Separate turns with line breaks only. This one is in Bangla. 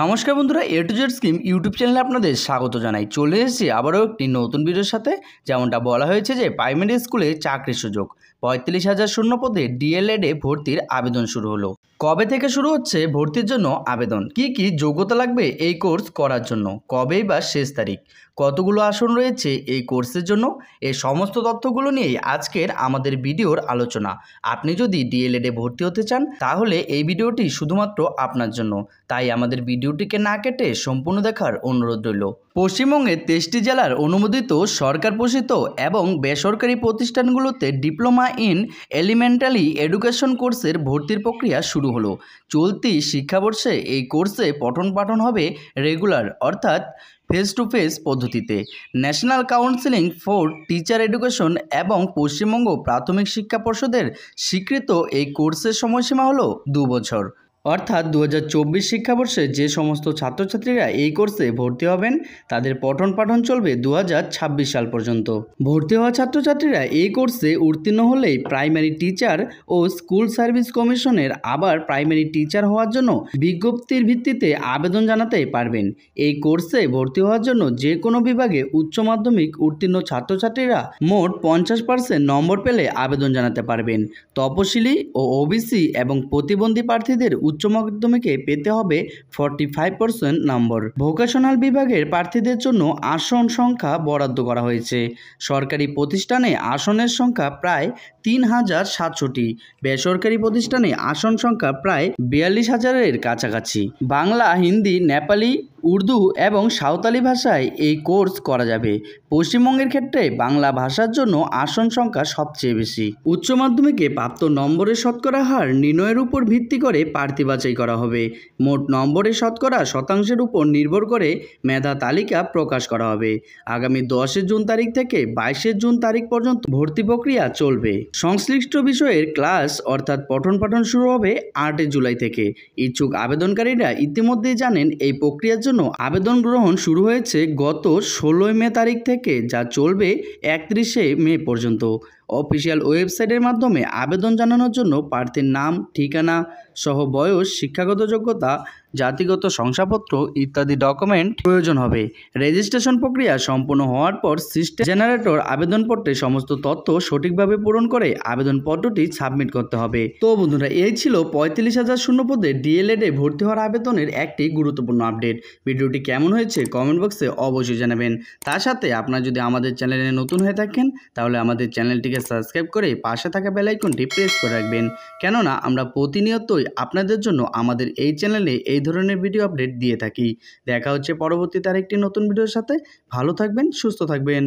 নমস্কার বন্ধুরা, এ টু জেড স্কিম ইউটিউব চ্যানেলে আপনাদের স্বাগত জানাই। চলে এসেছি আবারও একটি নতুন ভিডিওর সাথে। যেমনটা বলা হয়েছে যে প্রাইমারি স্কুলে চাকরির সুযোগ 45,000 শূন্য পদে ডিএলএডে ভর্তির আবেদন শুরু হলো। কবে থেকে শুরু হচ্ছে ভর্তির জন্য আবেদন, কি কি যোগ্যতা লাগবে এই কোর্স করার জন্য, কবেই বা শেষ তারিখ, কতগুলো আসন রয়েছে এই কোর্সের জন্য, এই সমস্ত তথ্যগুলো নিয়েই আজকের আমাদের ভিডিওর আলোচনা। আপনি যদি ডিএলএডে ভর্তি হতে চান তাহলে এই ভিডিওটি শুধুমাত্র আপনার জন্য, তাই আমাদের ভিডিওটিকে না কেটে সম্পূর্ণ দেখার অনুরোধ রইল। পশ্চিমবঙ্গের 23টি জেলার অনুমোদিত সরকার পোষিত এবং বেসরকারি প্রতিষ্ঠানগুলোতে ডিপ্লোমা ইন এলিমেন্টারি এডুকেশন কোর্সের ভর্তির প্রক্রিয়া শুরু হলো। চলতি শিক্ষাবর্ষে এই কোর্সে পঠন পাঠন হবে রেগুলার অর্থাৎ ফেস টু ফেস পদ্ধতিতে। National counselling for teacher education এবং পশ্চিমবঙ্গ প্রাথমিক শিক্ষা পর্ষদের স্বীকৃত এই কোর্সের সময়সীমা হলো 2 বছর। অর্থাৎ 2024 শিক্ষাবর্ষে যে সমস্ত ছাত্রছাত্রীরা এই কোর্সে ভর্তি হবেন তাদের পঠন পাঠন চলবে 2026 সাল পর্যন্ত। ভর্তি হওয়া ছাত্রছাত্রীরা এই কোর্সে উত্তীর্ণ হলেই প্রাইমারি টিচার ও স্কুল সার্ভিস কমিশনের আবার প্রাইমারি টিচার হওয়ার জন্য বিজ্ঞপ্তির ভিত্তিতে আবেদন জানাতে পারবেন। এই কোর্সে ভর্তি হওয়ার জন্য যে কোনো বিভাগে উচ্চ মাধ্যমিক উত্তীর্ণ ছাত্রছাত্রীরা মোট 50% নম্বর পেলে আবেদন জানাতে পারবেন। তপশিলি ও ওবিসি এবং প্রতিবন্ধী প্রার্থীদের উচ্চ মাধ্যমিকে পেতে হবে 45% নম্বর। ভোকেশনাল বিভাগের প্রার্থীদের জন্য আসন সংখ্যা বরাদ্দ করা হয়েছে। সরকারি প্রতিষ্ঠানে আসনের সংখ্যা প্রায় 3,700টি, বেসরকারি প্রতিষ্ঠানে আসন সংখ্যা প্রায় 42,000-এর কাছাকাছি। বাংলা, হিন্দি, নেপালি, উর্দু এবং সাঁওতালি ভাষায় এই কোর্স করা যাবে। পশ্চিমবঙ্গের ক্ষেত্রে বাংলা ভাষার জন্য আসন সংখ্যা সবচেয়ে বেশি। উচ্চ মাধ্যমিকে প্রাপ্ত নম্বরের শতকরা হার নির্ণয়ের উপর ভিত্তি করে প্রার্থী বাছাই করা হবে। মোট নম্বরের শতকরা শতাংশের উপর নির্ভর করে মেধা তালিকা প্রকাশ করা হবে। আগামী 10 জুন তারিখ থেকে 22 জুন তারিখ পর্যন্ত ভর্তি প্রক্রিয়া চলবে। সংশ্লিষ্ট বিষয়ের ক্লাস অর্থাৎ পঠন পাঠন শুরু হবে 8 জুলাই থেকে। ইচ্ছুক আবেদনকারীরা ইতিমধ্যেই জানেন এই প্রক্রিয়ার জন্য আবেদন গ্রহণ শুরু হয়েছে গত 16 মে তারিখ থেকে, যা চলবে 31 মে পর্যন্ত। অফিসিয়াল ওয়েবসাইটের মাধ্যমে আবেদন জানানোর জন্য প্রার্থীর নাম, ঠিকানা সহ বয়স, শিক্ষাগত যোগ্যতা, জাতিগত শংসাপত্র ইত্যাদি ডকুমেন্ট প্রয়োজন হবে। রেজিস্ট্রেশন প্রক্রিয়া সম্পূর্ণ হওয়ার পর সিস্টেম জেনারেটর আবেদনপত্রে সমস্ত তথ্য সঠিকভাবে পূরণ করে আবেদনপত্রটি সাবমিট করতে হবে। তো বন্ধুরা, এই ছিল 45,000 শূন্য পদে ডিএলএডে ভর্তি হওয়ার আবেদনের একটি গুরুত্বপূর্ণ আপডেট। ভিডিওটি কেমন হয়েছে কমেন্ট বক্সে অবশ্যই জানাবেন। তার সাথে আপনারা যদি আমাদের চ্যানেলে নতুন হয়ে থাকেন তাহলে আমাদের চ্যানেলটিকে সাবস্ক্রাইব করে পাশে থাকা বেল আইকনটি প্রেস করে রাখবেন, কেননা আমরা প্রতিনিয়তই আপনাদের জন্য আমাদের এই চ্যানেলে এই ধরনের ভিডিও আপডেট দিয়ে থাকি। দেখা হচ্ছে পরবর্তীতে আরেকটি নতুন ভিডিওর সাথে। ভালো থাকবেন, সুস্থ থাকবেন।